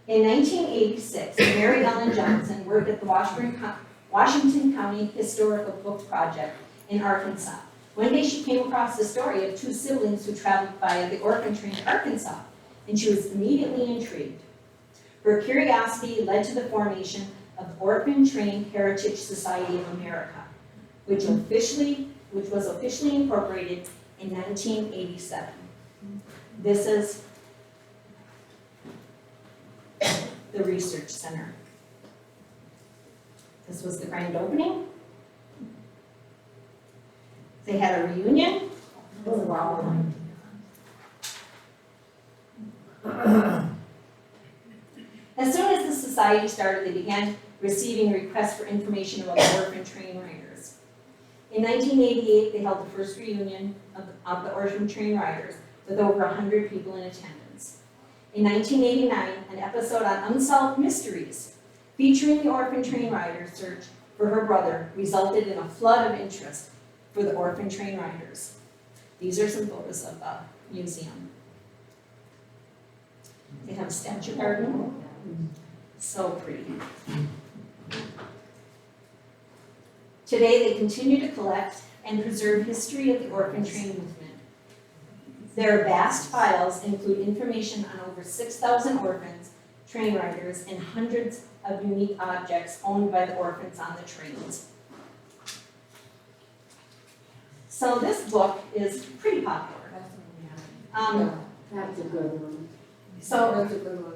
In 1986, Mary Ellen Johnson worked at the Washington County Historical Book Project in Arkansas. One day she came across the story of two siblings who traveled via the Orphan Train to Arkansas, and she was immediately intrigued. Her curiosity led to the formation of Orphan Train Heritage Society of America, which was officially incorporated in 1987. This is the Research Center. This was the grand opening. They had a reunion. Wow. As soon as the society started, they began receiving requests for information about the Orphan Train riders. In 1988, they held the first reunion of the Orphan Train riders with over 100 people in attendance. In 1989, an episode on Unsolved Mysteries featuring the Orphan Train rider's search for her brother resulted in a flood of interest for the Orphan Train riders. These are some photos of the museum. They have a statue garden. So pretty. Today, they continue to collect and preserve history of the Orphan Train movement. Their vast files include information on over 6,000 orphans, train riders, and hundreds of unique objects owned by the orphans on the trains. So this book is pretty popular. That's a good one. So That's a good one.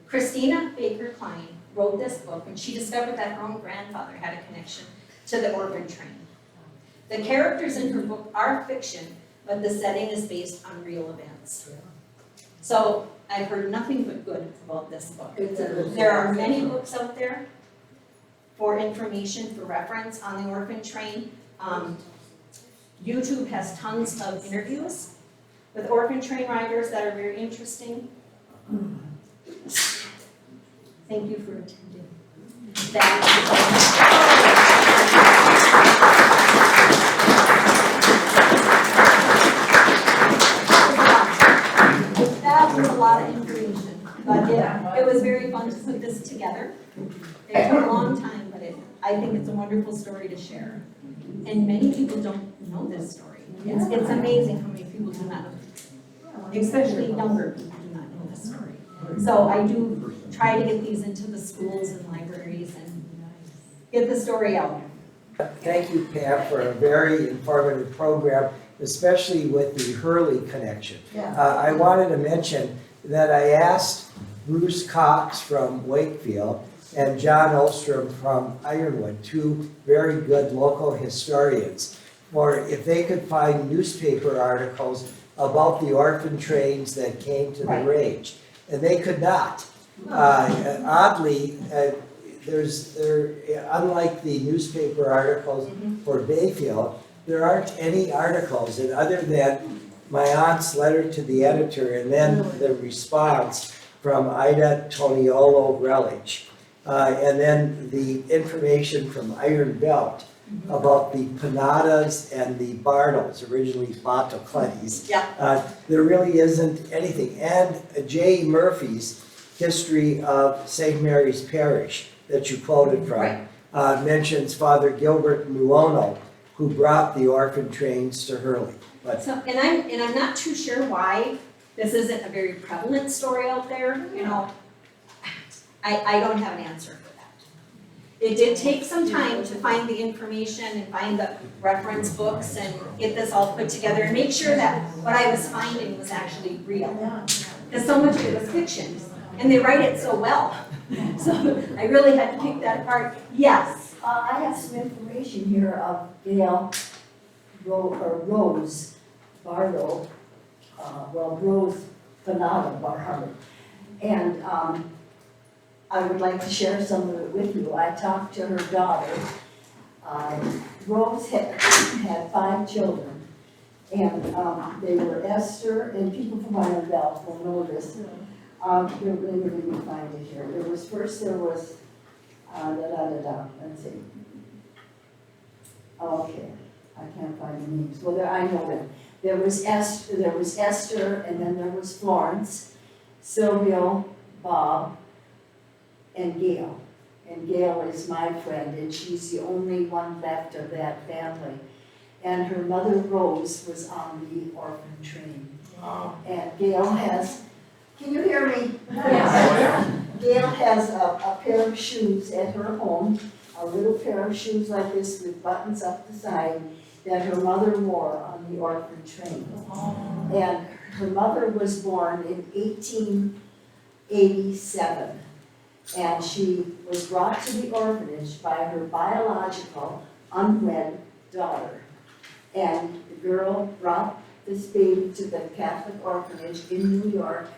Christina Baker Klein wrote this book, and she discovered that her own grandfather had a connection to the Orphan Train. The characters in her book are fiction, but the setting is based on real events. So I've heard nothing but good about this book. There are many books out there for information, for reference on the Orphan Train. YouTube has tons of interviews with Orphan Train riders that are very interesting. Thank you for attending. That was a lot of information, but it was very fun to put this together. It took a long time, but I think it's a wonderful story to share. And many people don't know this story. It's amazing how many people do not know, especially younger people do not know this story. So I do try to get these into the schools and libraries and get the story out. Thank you, Pam, for a very informative program, especially with the Hurley connection. I wanted to mention that I asked Bruce Cox from Wakefield and John Olstrom from Ironwood, two very good local historians, for if they could find newspaper articles about the orphan trains that came to the range. And they could not. Oddly, unlike the newspaper articles for Bayfield, there aren't any articles, and other than my aunt's letter to the editor and then the response from Ida Toniolo-Relich, and then the information from Iron Belt about the Panadas and the Bartles, originally Batoclettes. There really isn't anything. And J. Murphy's History of St. Mary's Parish that you quoted from mentions Father Gilbert Nuono, who brought the orphan trains to Hurley. But and I'm not too sure why this isn't a very prevalent story out there. You know, I don't have an answer for that. It did take some time to find the information and find the reference books and get this all put together and make sure that what I was finding was actually real. Because so much of it was fiction, and they write it so well. So I really had to pick that apart. Yes. I have some information here of Gail Rose Barlow, Rose Barlow. And I would like to share some of it with you. I talked to her daughter. Rose had 5 children, and they were Esther, and people from Iron Belt will know this. Let me find it here. There was let's see. Okay, I can't find the names. Well, I know them. There was Esther, and then there was Florence, Sylvia, Bob, and Gail. And Gail is my friend, and she's the only one left of that family. And her mother, Rose, was on the orphan train. Wow. And Gail has, can you hear me? Yes. Gail has a pair of shoes at her home, a little pair of shoes like this with buttons up the side that her mother wore on the orphan train. And her mother was born in 1887. And she was brought to the orphanage by her biological, unwed daughter. And the girl brought this baby to the Catholic orphanage in New York,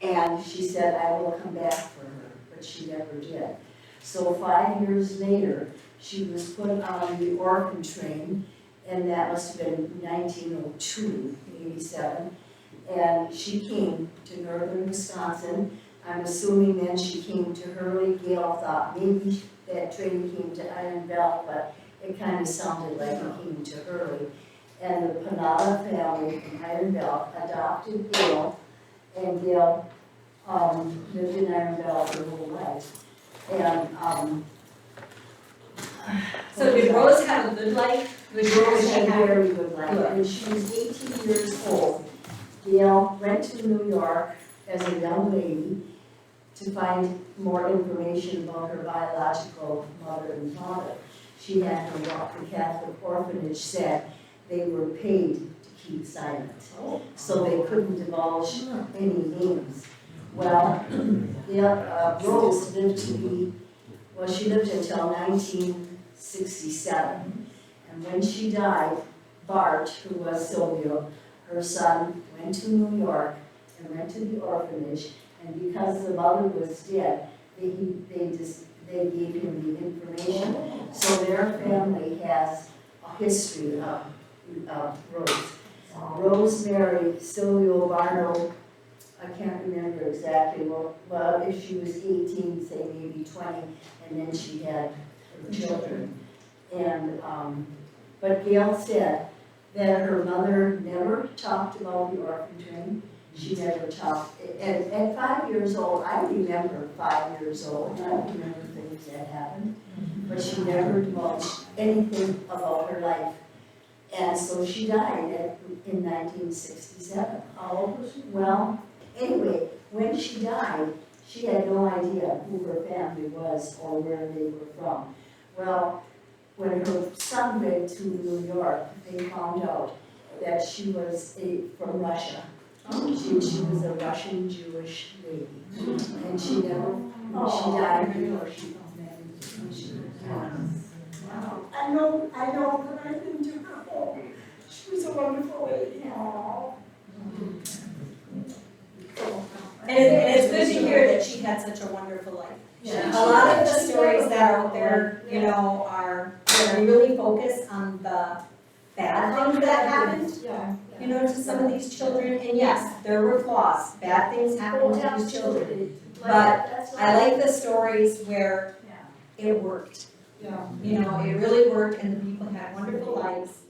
and she said, I will come back for her, but she never did. So 5 years later, she was put on the orphan train, and that must have been 1902, 87, and she came to northern Wisconsin. I'm assuming then she came to Hurley. Gail thought maybe that train came to Iron Belt, but it kind of sounded like it came to Hurley. And the Panada family from Iron Belt adopted Gail, and Gail lived in Iron Belt her whole life. And So did Rose have a good life? Rose had a very good life. And she was 18 years old. Gail went to New York as a young lady to find more information about her biological mother and father. She had her walk. The Catholic orphanage said they were paid to keep silent, so they couldn't divulge any names. Well, Rose lived she lived until 1967. And when she died, Bart, who was Sylvia, her son, went to New York and went to the orphanage, and because the mother was dead, they gave him the information. So their family has a history of Rose. Rose married Sylvia Barlow, I can't remember exactly, well, if she was 18, say maybe 20, and then she had her children. And, but Gail said that her mother never talked about the orphan train. She never talked. At 5 years old, I remember 5 years old, I remember things that happened, but she never divulged anything about her life. And so she died in 1967. How old was she? Well, anyway, when she died, she had no idea who her family was or where they were from. Well, when her son went to New York, they found out that she was from Russia. She was a Russian Jewish lady, and she never, when she died in New York, she found that information. Wow. I know, but I've been to her home. She was a wonderful lady. And it's good to hear that she had such a wonderful life. Yeah. A lot of the stories that are out there, you know, we really focus on the bad things that happened, you know, to some of these children. And yes, there were flaws. Bad things happened to these children. But I like the stories where it worked. Yeah. You know, it really worked, and the people had wonderful lives.